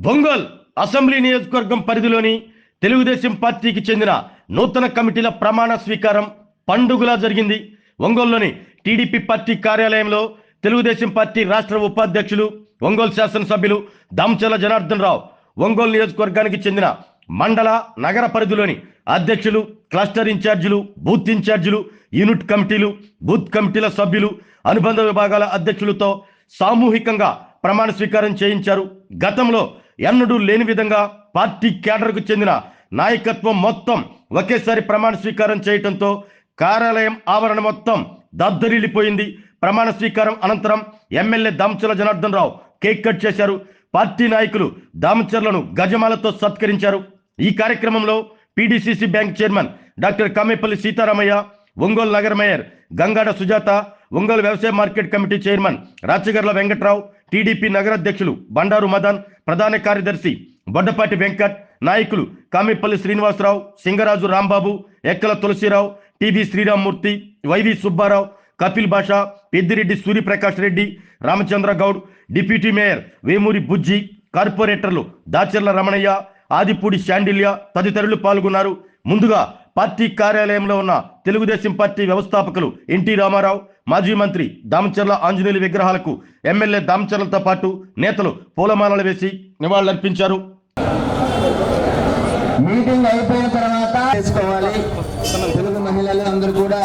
బొంగోల్ assembly నియోజకవర్గం పరిధిలోని తెలుగుదేశం పార్టీకి చెందిన నూతన కమిటీల ప్రమాణ స్వీకారం పండుగలా జరిగింది. ఒంగోలులోని టీడీపీ పార్టీ కార్యాలయంలో తెలుగుదేశం పార్టీ రాష్ట్ర ఉపాధ్యక్షులు ఒంగోలు శాసనసభ్యులు దామచర్ల జనార్దన్ రావు, ఒంగోలు నియోజకవర్గానికి చెందిన మండల నగర పరిధిలోని అధ్యక్షులు, క్లస్టర్ ఇన్ఛార్జీలు, బూత్ ఇన్ఛార్జీలు, యూనిట్ కమిటీలు, బూత్ కమిటీల సభ్యులు, అనుబంధ విభాగాల అధ్యక్షులతో సామూహికంగా ప్రమాణ స్వీకారం చేయించారు. గతంలో ఎన్నడూ లేని విధంగా పార్టీ కేడర్కు చెందిన నాయకత్వం మొత్తం ఒకేసారి ప్రమాణ స్వీకారం చేయడంతో కార్యాలయం ఆవరణ మొత్తం దద్దరిల్లిపోయింది. ప్రమాణ స్వీకారం అనంతరం MLA Damacharla Janardhan Rao cake cut చేశారు. పార్టీ నాయకులు దామచర్లను గజమాలతో సత్కరించారు. ఈ కార్యక్రమంలో PDCC bank chairman doctor Kamepalli Seetharamaiah, Ongole నగర మేయర్ గంగాడ సుజాత, ఒంగోలు వ్యవసాయ market committee chairman Rachagarla Venkatrao, TDP నగరాధ్యక్షులు బండారు మదన్, ప్రధాన కార్యదర్శి బొడ్డపాటి వెంకట్, నాయకులు Kamepalli Srinivasarao, Singaraju Rambabu, Ekkala Tulasirao, TB Sriramamurthy, YV Subbarao, Kapil Basha, Peddireddy Suryaprakash Reddy, Ramachandra Goud, deputy mayor Vemuri Bujji, కార్పొరేటర్లు దాచర్ల రమణయ్య, ఆదిపూడి శాండిల్య తదితరులు పాల్గొన్నారు. ముందుగా పార్టీ కార్యాలయంలో ఉన్న తెలుగుదేశం పార్టీ వ్యవస్థాపకులు ఎన్టీ రామారావు, మాజీ మంత్రి దామచర్ల ఆంజనేయులు విగ్రహాలకు ఎమ్మెల్యే దామచర్లతో పాటు నేతలు పూలమాలలు వేసి నివాళులర్పించారు. మీటింగ్ అయిపోయిన తర్వాత చేసుకోవాలి. తెలుగు మహిళలు అందరూ కూడా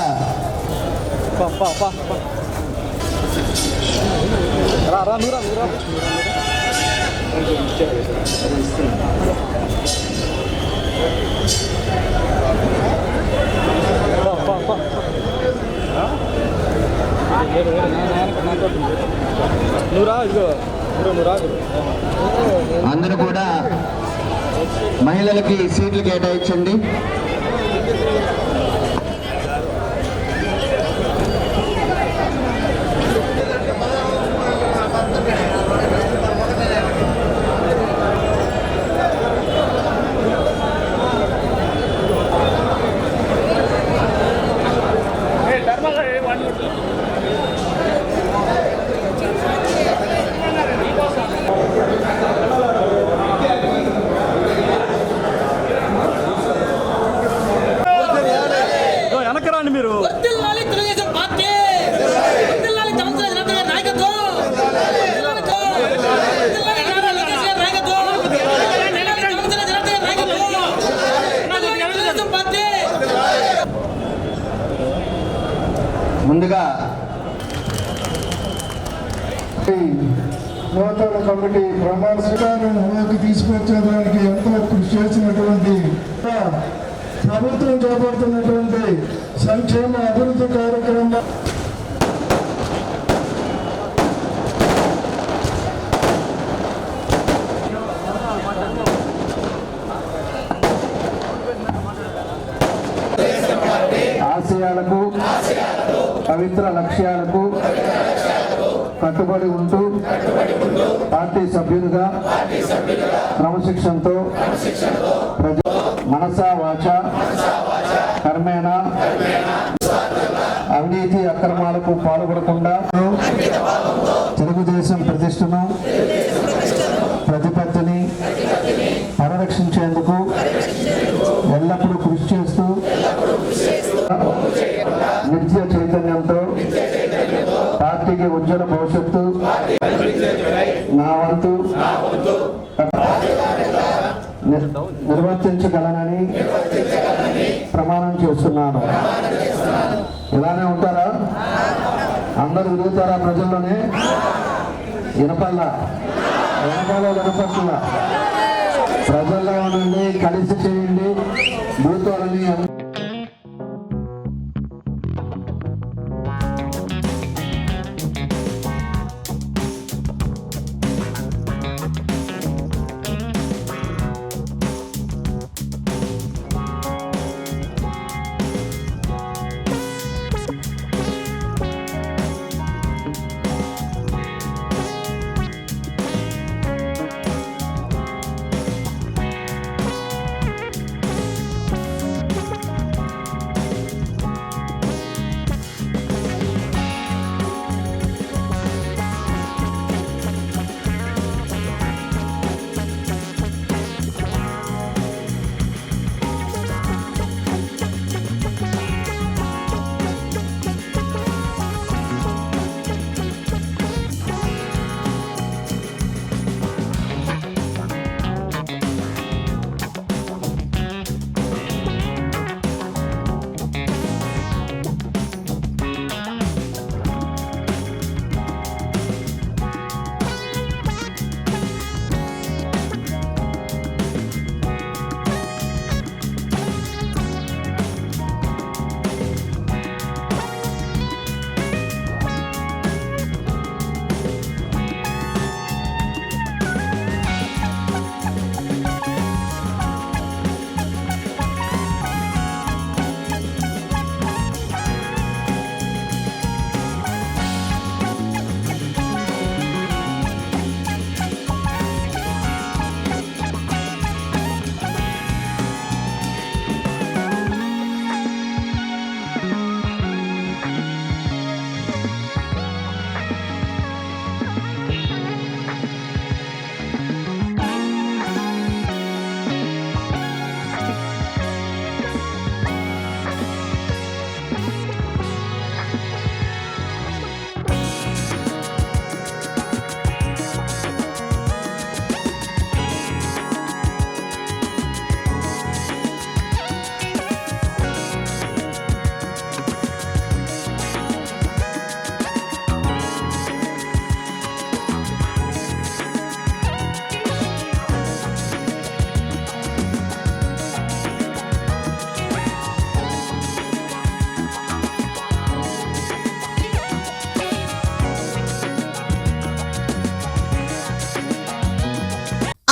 అందరూ కూడా మహిళలకి సీట్లు కేటాయించండి. మీరు ముందుగా నూతన కమిటీ ప్రమాణ స్వీకారాన్ని తీసుకొచ్చేదానికి ఎంతో కృషి చేసినటువంటి ప్రభుత్వం చేపడుతున్నటువంటి సంక్షేమ అభివృద్ధి కార్యక్రమం ఆశయాలకు పవిత్ర లక్ష్యాలకు కట్టుబడి ఉంటూ పార్టీ సభ్యులుగా క్రమశిక్షణతో మనసా వాచ కర్మేణ అవినీతి అక్రమాలకు పాల్పడకుండా తెలుగుదేశం ప్రతిష్టను ప్రతిపత్తిని పరిరక్షించేందుకు ఎల్లప్పుడూ కృషి చేస్తూ నిత్య చైతన్యంతో పార్టీకి ఉజ్వల భవిష్యత్తు నా వంతు నిర్వర్తించగలనని ప్రమాణం చేస్తున్నాను. ఇలానే ఉంటారా? అందరూ తిరుగుతారా? ప్రజల్లోనే వినపల్లా ప్రజల్లో ఉండండి, కలిసి చేయండి, భూతోలని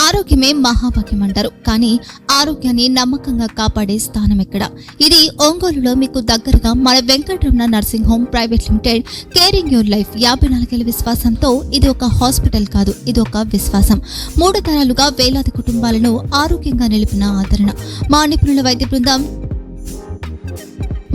ఆరోగ్యమే మహాభాగ్యం అంటారు. కానీ ఆరోగ్యాన్ని నమ్మకంగా కాపాడే స్థానం ఎక్కడ? ఇది ఒంగోలులో మీకు దగ్గరగా మన Venkataramana nursing home private limited. Caring your life 54 ఏళ్ల విశ్వాసంతో ఇది ఒక హాస్పిటల్ కాదు, ఇది ఒక విశ్వాసం. 3 తరాలుగా వేలాది కుటుంబాలను ఆరోగ్యంగా నిలిపిన ఆదరణ. మా నిపుణుల వైద్య బృందం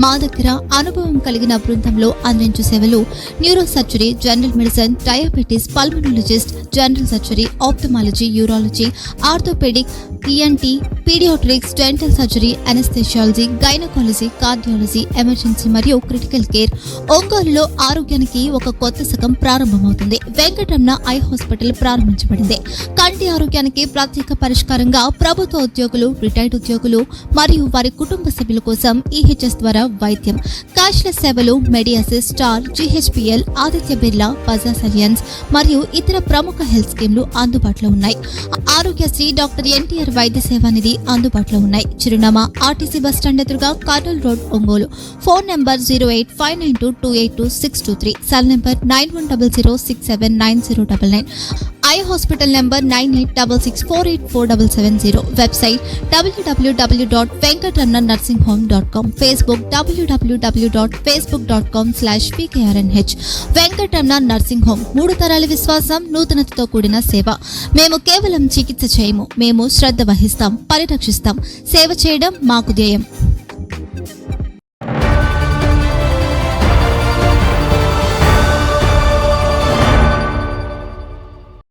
మా దగ్గర అనుభవం కలిగిన బృందంలో అందించే సేవలు neuro surgery, general medicine, diabetes, pulmonologist, general surgery, ophthalmology, urology, orthopaedic, ENT, paediatrics, dental surgery, anaesthesiology, gynaecology, cardiology, emergency మరియు క్రిటికల్ కేర్. ఒంగోలులో ఆరోగ్యానికి ఒక కొత్త శకం ప్రారంభమవుతుంది. వెంకటరమణ ఐ హాస్పిటల్ ప్రారంభించబడింది. కంటి ఆరోగ్యానికి ప్రత్యేక పరిష్కారంగా ప్రభుత్వ ఉద్యోగులు, రిటైర్డ్ ఉద్యోగులు మరియు వారి కుటుంబ సభ్యుల కోసం EHS ద్వారా వైద్యం, క్యాష్లెస్ సేవలు, MediAssist, Star, GHPL, Aditya Birla, Bajaj Allianz మరియు ఇతర ప్రముఖ హెల్త్ స్కీమ్లు అందుబాటులో ఉన్నాయి. ఆరోగ్యశ్రీ, డాక్టర్ NTR వైద్య సేవా నిధి అందుబాటులో ఉన్నాయి. చిరునామా RTC బస్టాండ్ ఎదురుగా, Kurnool road, Ongole. Phone number 08592282623, cell number 9100679099. Eye hospital number 9866484770. Website www.venkatramanarsinghome.com. Facebook www.facebook.com/pkrnh. Venkataramana nursing home, 3 తరాల విశ్వాసం, నూతనతతో కూడిన సేవ. మేము కేవలం చికిత్స చేయము, మేము శ్రద్ధ వహిస్తాం, పరిరక్షిస్తాం. సేవ చేయడం మాకు ధ్యేయం.